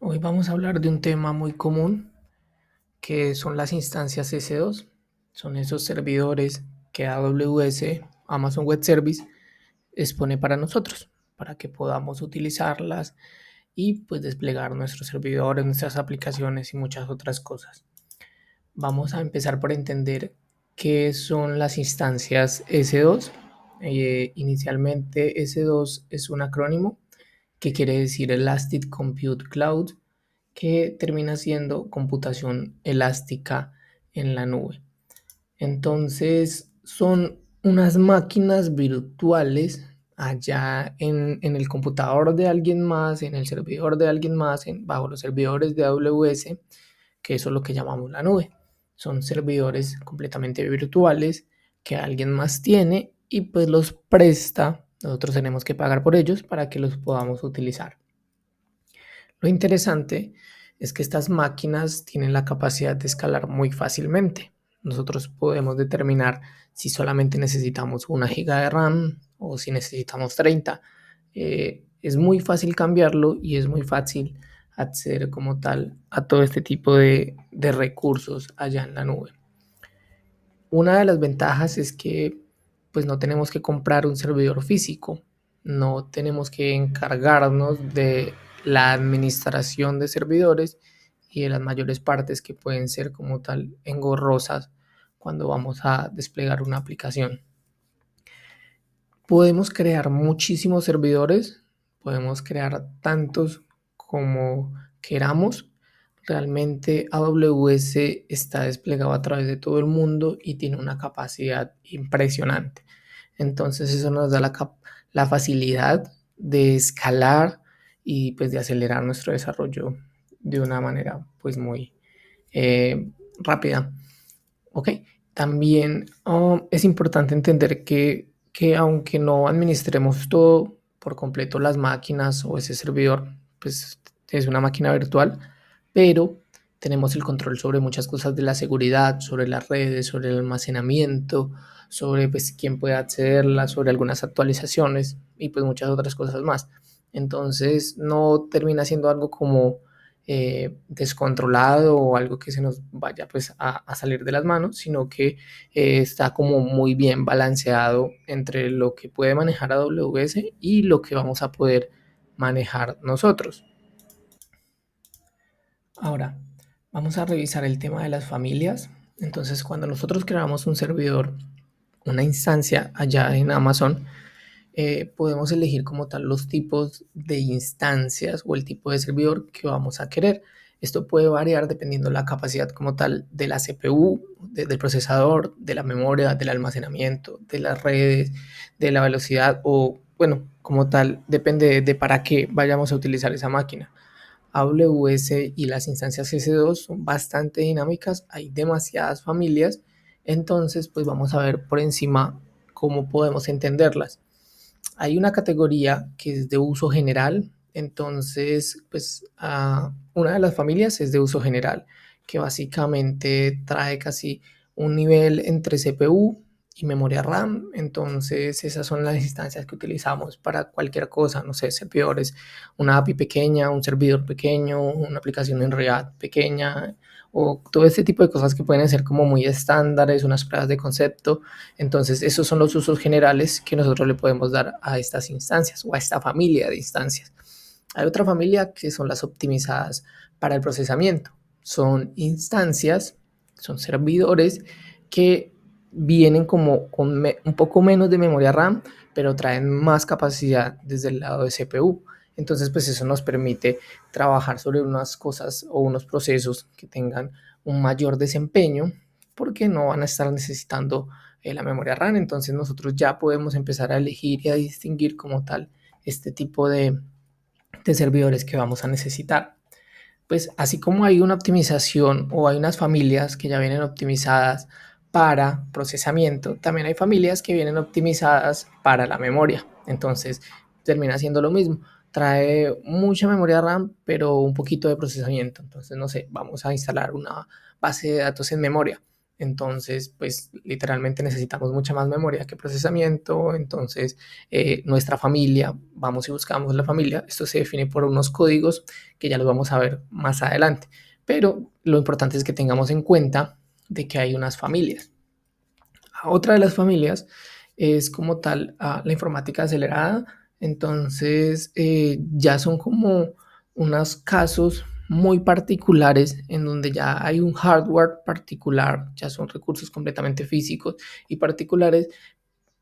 Hoy vamos a hablar de un tema muy común que son las instancias S2. Son esos servidores que AWS, Amazon Web Service, expone para nosotros, para que podamos utilizarlas y pues desplegar nuestros servidores, nuestras aplicaciones y muchas otras cosas. Vamos a empezar por entender qué son las instancias S2. Inicialmente S2 es un acrónimo que quiere decir Elastic Compute Cloud, que termina siendo computación elástica en la nube. Entonces son unas máquinas virtuales allá en el computador de alguien más, en el servidor de alguien más, bajo los servidores de AWS, que eso es lo que llamamos la nube. Son servidores completamente virtuales que alguien más tiene y pues los presta. Nosotros tenemos que pagar por ellos para que los podamos utilizar. Lo interesante es que estas máquinas tienen la capacidad de escalar muy fácilmente. Nosotros podemos determinar si solamente necesitamos 1 GB de RAM o si necesitamos 30. Es muy fácil cambiarlo y es muy fácil acceder como tal a todo este tipo de recursos allá en la nube. Una de las ventajas es que pues no tenemos que comprar un servidor físico, no tenemos que encargarnos de la administración de servidores y de las mayores partes que pueden ser como tal engorrosas cuando vamos a desplegar una aplicación. Podemos crear muchísimos servidores, podemos crear tantos como queramos. Realmente AWS está desplegado a través de todo el mundo y tiene una capacidad impresionante. Entonces eso nos da la facilidad de escalar y pues de acelerar nuestro desarrollo de una manera pues muy rápida. Ok, también es importante entender que aunque no administremos todo por completo las máquinas o ese servidor, pues es una máquina virtual, pero tenemos el control sobre muchas cosas de la seguridad, sobre las redes, sobre el almacenamiento, sobre pues quién puede accederla, sobre algunas actualizaciones y pues muchas otras cosas más. Entonces no termina siendo algo como descontrolado o algo que se nos vaya pues a salir de las manos, sino que está como muy bien balanceado entre lo que puede manejar AWS y lo que vamos a poder manejar nosotros. Ahora, vamos a revisar el tema de las familias. Entonces, cuando nosotros creamos un servidor, una instancia allá en Amazon, podemos elegir como tal los tipos de instancias o el tipo de servidor que vamos a querer. Esto puede variar dependiendo la capacidad como tal de la CPU, del procesador, de la memoria, del almacenamiento, de las redes, de la velocidad o, bueno, como tal, depende de para qué vayamos a utilizar esa máquina. AWS y las instancias S2 son bastante dinámicas, hay demasiadas familias, entonces pues vamos a ver por encima cómo podemos entenderlas. Hay una categoría que es de uso general, entonces pues una de las familias es de uso general, que básicamente trae casi un nivel entre CPU y memoria RAM. Entonces esas son las instancias que utilizamos para cualquier cosa, no sé, servidores, una API pequeña, un servidor pequeño, una aplicación en React pequeña o todo este tipo de cosas que pueden ser como muy estándares, unas pruebas de concepto. Entonces esos son los usos generales que nosotros le podemos dar a estas instancias o a esta familia de instancias. Hay otra familia que son las optimizadas para el procesamiento. Son instancias, son servidores que vienen como con un poco menos de memoria RAM, pero traen más capacidad desde el lado de CPU. Entonces, pues eso nos permite trabajar sobre unas cosas o unos procesos que tengan un mayor desempeño porque no van a estar necesitando la memoria RAM. Entonces nosotros ya podemos empezar a elegir y a distinguir como tal este tipo de servidores que vamos a necesitar. Pues así como hay una optimización o hay unas familias que ya vienen optimizadas para procesamiento, también hay familias que vienen optimizadas para la memoria. Entonces termina siendo lo mismo. Trae mucha memoria RAM, pero un poquito de procesamiento. Entonces, no sé, vamos a instalar una base de datos en memoria. Entonces, pues literalmente necesitamos mucha más memoria que procesamiento. Entonces, nuestra familia, vamos y buscamos la familia. Esto se define por unos códigos que ya los vamos a ver más adelante. Pero lo importante es que tengamos en cuenta de que hay unas familias. Otra de las familias es como tal la informática acelerada. Entonces, ya son como unos casos muy particulares en donde ya hay un hardware particular, ya son recursos completamente físicos y particulares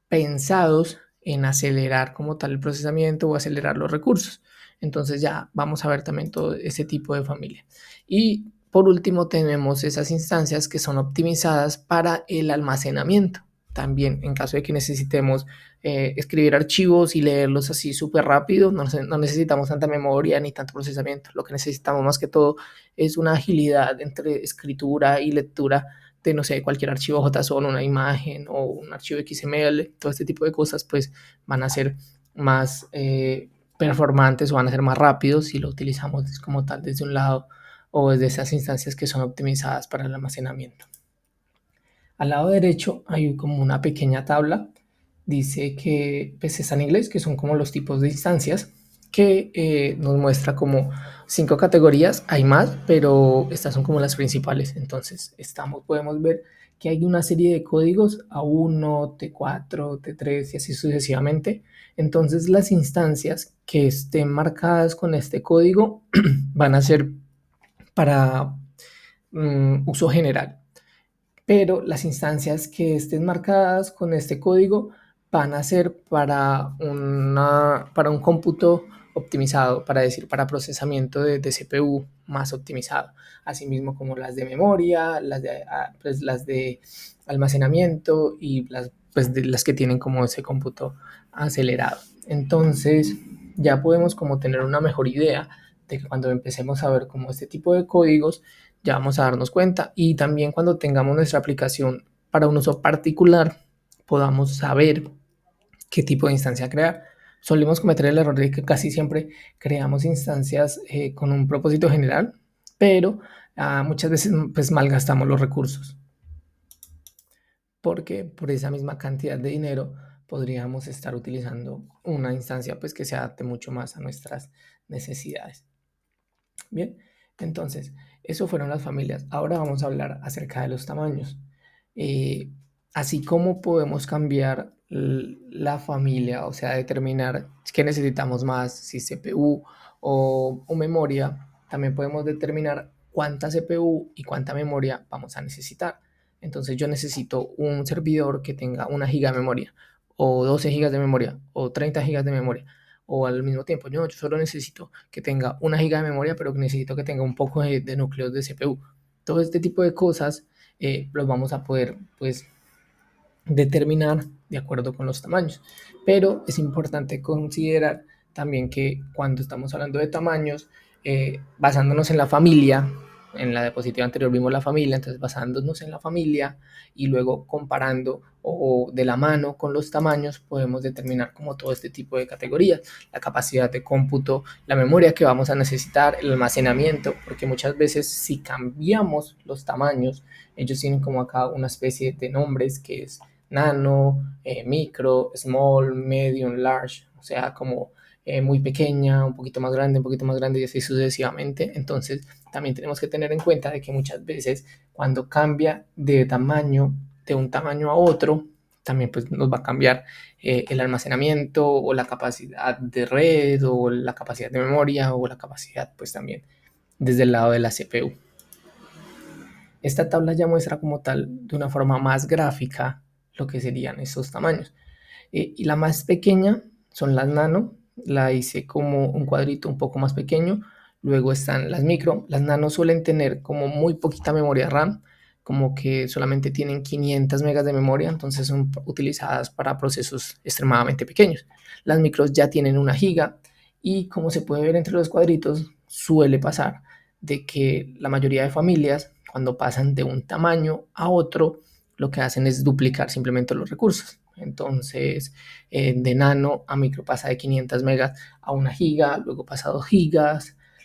pensados en acelerar como tal el procesamiento o acelerar los recursos. Entonces ya vamos a ver también todo ese tipo de familia. Y por último tenemos esas instancias que son optimizadas para el almacenamiento. También en caso de que necesitemos escribir archivos y leerlos así súper rápido, no necesitamos tanta memoria ni tanto procesamiento. Lo que necesitamos más que todo es una agilidad entre escritura y lectura de, no sé, cualquier archivo JSON, una imagen o un archivo XML. Todo este tipo de cosas pues van a ser más performantes o van a ser más rápidos si lo utilizamos como tal desde un lado o desde esas instancias que son optimizadas para el almacenamiento. Al lado derecho hay como una pequeña tabla, dice que pues está en inglés, que son como los tipos de instancias, que nos muestra como 5 categorías. Hay más, pero estas son como las principales. Entonces podemos ver que hay una serie de códigos A1, T4, T3 y así sucesivamente. Entonces las instancias que estén marcadas con este código van a ser para uso general, pero las instancias que estén marcadas con este código van a ser para un cómputo optimizado, para decir, para procesamiento de CPU más optimizado, asimismo como las de memoria, pues, las de almacenamiento y pues, de las que tienen como ese cómputo acelerado. Entonces ya podemos como tener una mejor idea de que cuando empecemos a ver como este tipo de códigos, ya vamos a darnos cuenta. Y también cuando tengamos nuestra aplicación para un uso particular, podamos saber qué tipo de instancia crear. Solemos cometer el error de que casi siempre creamos instancias con un propósito general, pero muchas veces pues malgastamos los recursos, porque por esa misma cantidad de dinero podríamos estar utilizando una instancia pues que se adapte mucho más a nuestras necesidades. Bien, entonces, eso fueron las familias. Ahora vamos a hablar acerca de los tamaños. Eh, Así como podemos cambiar la familia, o sea, determinar qué necesitamos más, si CPU o memoria, también podemos determinar cuánta CPU y cuánta memoria vamos a necesitar. Entonces, yo necesito un servidor que tenga 1 GB de memoria, o 12 gigas de memoria, o 30 gigas de memoria, o al mismo tiempo. Yo solo necesito que tenga 1 GB de memoria, pero necesito que tenga un poco de núcleos de CPU. Todo este tipo de cosas los vamos a poder pues determinar de acuerdo con los tamaños. Pero es importante considerar también que cuando estamos hablando de tamaños, basándonos en la familia, en la diapositiva anterior vimos la familia, entonces basándonos en la familia y luego comparando o de la mano con los tamaños, podemos determinar como todo este tipo de categorías, la capacidad de cómputo, la memoria que vamos a necesitar, el almacenamiento, porque muchas veces si cambiamos los tamaños, ellos tienen como acá una especie de nombres que es nano, micro, small, medium, large, o sea, como muy pequeña, un poquito más grande y así sucesivamente. Entonces, también tenemos que tener en cuenta de que muchas veces cuando cambia de tamaño, de un tamaño a otro, también pues nos va a cambiar el almacenamiento o la capacidad de red o la capacidad de memoria o la capacidad pues también desde el lado de la CPU. Esta tabla ya muestra como tal de una forma más gráfica lo que serían estos tamaños. Y la más pequeña son las nano, la hice como un cuadrito un poco más pequeño. Luego están las micro. Las nano suelen tener como muy poquita memoria RAM, como que solamente tienen 500 megas de memoria, entonces son utilizadas para procesos extremadamente pequeños. Las micros ya tienen 1 GB y como se puede ver entre los cuadritos, suele pasar de que la mayoría de familias, cuando pasan de un tamaño a otro, lo que hacen es duplicar simplemente los recursos. Entonces, de nano a micro pasa de 500 megas a 1 GB, luego pasa a 2 GB,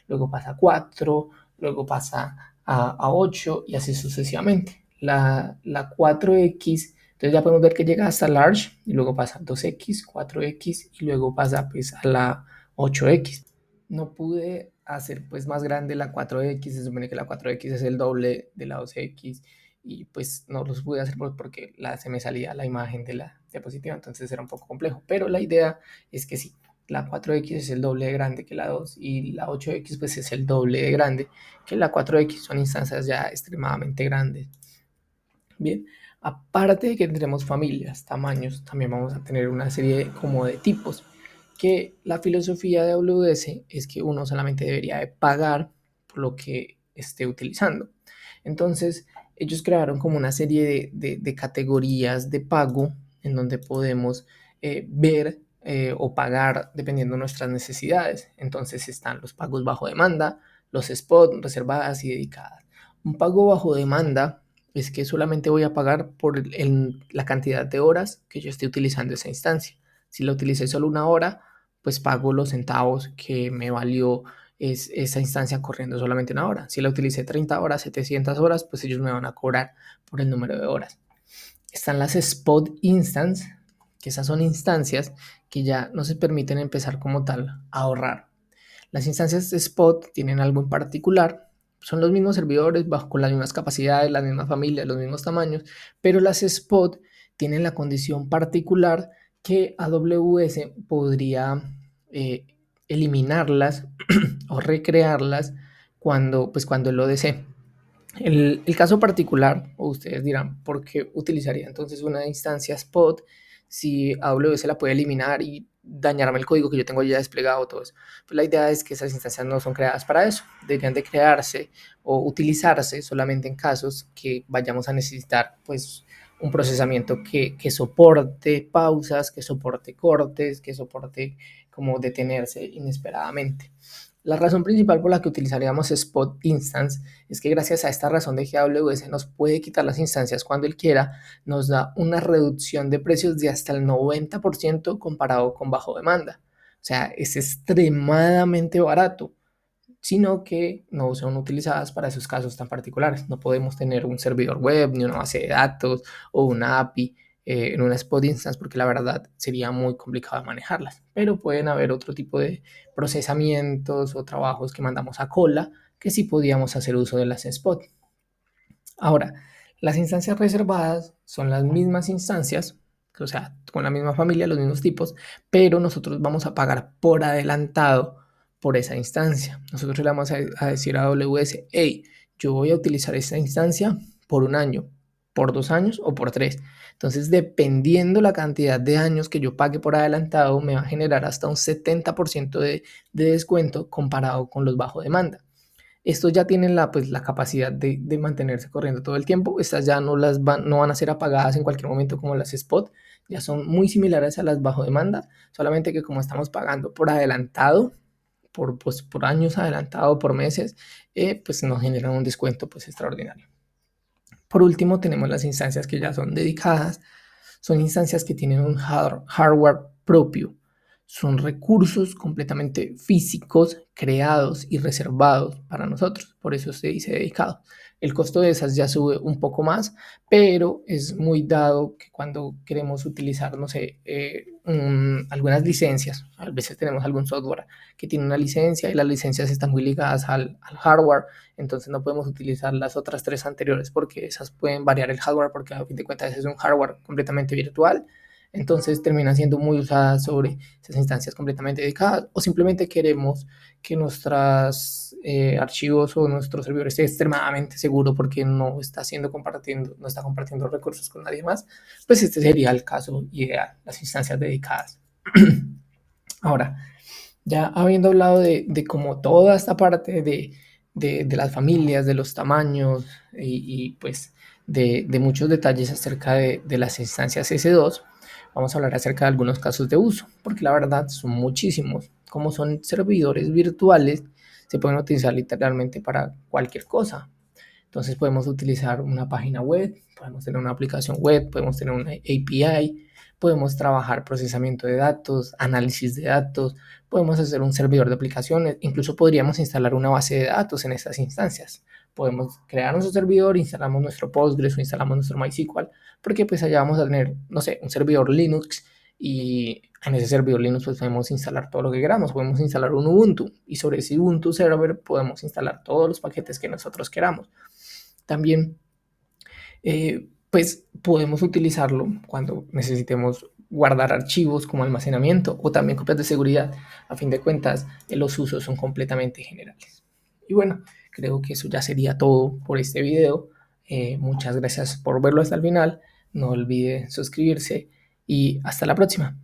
luego pasa a 4, luego pasa a 8 y así sucesivamente. la 4X, entonces ya podemos ver que llega hasta large y luego pasa a 2X, 4X y luego pasa pues a la 8X. No pude hacer pues más grande la 4X, se supone que la 4X es el doble de la 2X y pues no los pude hacer porque se me salía la imagen de la diapositiva, entonces era un poco complejo, pero la idea es que sí, la 4X es el doble de grande que la 2 y la 8X pues es el doble de grande que la 4X, son instancias ya extremadamente grandes. Bien, aparte de que tendremos familias, tamaños, también vamos a tener una serie como de tipos, que la filosofía de AWS es que uno solamente debería de pagar por lo que esté utilizando. Entonces, ellos crearon como una serie de categorías de pago en donde podemos ver o pagar dependiendo de nuestras necesidades. Entonces están los pagos bajo demanda, los spot, reservadas y dedicadas. Un pago bajo demanda es que solamente voy a pagar por la cantidad de horas que yo esté utilizando esa instancia. Si la utilicé solo una hora, pues pago los centavos que me valió esa instancia corriendo solamente una hora. Si la utilicé 30 horas, 700 horas, pues ellos me van a cobrar por el número de horas. Están las spot instance, que esas son instancias que ya no se permiten empezar como tal a ahorrar. Las instancias de spot tienen algo en particular, son los mismos servidores con las mismas capacidades, las mismas familias, los mismos tamaños, pero las spot tienen la condición particular que AWS podría eliminarlas o recrearlas cuando lo desee. El caso particular, o ustedes dirán, ¿por qué utilizaría entonces una instancia spot si AWS la puede eliminar y dañarme el código que yo tengo ya desplegado, todo eso? Pues la idea es que esas instancias no son creadas para eso, deberían de crearse o utilizarse solamente en casos que vayamos a necesitar pues un procesamiento que soporte pausas, que soporte cortes, que soporte como detenerse inesperadamente. La razón principal por la que utilizaríamos Spot Instance es que gracias a esta razón de que AWS nos puede quitar las instancias cuando él quiera, nos da una reducción de precios de hasta el 90% comparado con bajo demanda. O sea, es extremadamente barato, sino que no son utilizadas para esos casos tan particulares. No podemos tener un servidor web, ni una base de datos o una API en una spot instance porque la verdad sería muy complicado manejarlas. Pero pueden haber otro tipo de procesamientos o trabajos que mandamos a cola que sí podíamos hacer uso de las spot. Ahora, las instancias reservadas son las mismas instancias, o sea, con la misma familia, los mismos tipos, pero nosotros vamos a pagar por adelantado por esa instancia. Nosotros le vamos a decir a AWS, hey, yo voy a utilizar esta instancia por un año, por 2 años o por 3. Entonces, dependiendo la cantidad de años que yo pague por adelantado, me va a generar hasta un 70% de descuento comparado con los bajo demanda. Estos ya tienen la capacidad de mantenerse corriendo todo el tiempo. Estas ya no van a ser apagadas en cualquier momento como las spot. Ya son muy similares a las bajo demanda, solamente que como estamos pagando por adelantado, por años adelantado, por meses, pues nos generan un descuento pues extraordinario. Por último, tenemos las instancias que ya son dedicadas. Son instancias que tienen un hardware propio. Son recursos completamente físicos, creados y reservados para nosotros. Por eso se dice dedicado. El costo de esas ya sube un poco más, pero es muy dado que cuando queremos utilizar, no sé, algunas licencias, a veces tenemos algún software que tiene una licencia y las licencias están muy ligadas al hardware, entonces no podemos utilizar las otras tres anteriores porque esas pueden variar el hardware porque a fin de cuentas es un hardware completamente virtual, entonces terminan siendo muy usadas sobre esas instancias completamente dedicadas o simplemente queremos que nuestros archivos o nuestro servidor esté extremadamente seguro porque no está compartiendo recursos con nadie más, pues este sería el caso ideal, las instancias dedicadas. Ahora, ya habiendo hablado de como toda esta parte de las familias, de los tamaños y pues de muchos detalles acerca de las instancias S2, vamos a hablar acerca de algunos casos de uso, porque la verdad son muchísimos. Como son servidores virtuales, se pueden utilizar literalmente para cualquier cosa. Entonces podemos utilizar una página web, podemos tener una aplicación web, podemos tener una API, podemos trabajar procesamiento de datos, análisis de datos, podemos hacer un servidor de aplicaciones, incluso podríamos instalar una base de datos en estas instancias. podemos crear nuestro servidor, instalamos nuestro Postgres o instalamos nuestro MySQL, porque pues allá vamos a tener, no sé, un servidor Linux y en ese servidor Linux pues podemos instalar todo lo que queramos, podemos instalar un Ubuntu y sobre ese Ubuntu server podemos instalar todos los paquetes que nosotros queramos. También pues podemos utilizarlo cuando necesitemos guardar archivos como almacenamiento o también copias de seguridad. A fin de cuentas, los usos son completamente generales. Y bueno, creo que eso ya sería todo por este video. Muchas gracias por verlo hasta el final. No olvide suscribirse y hasta la próxima.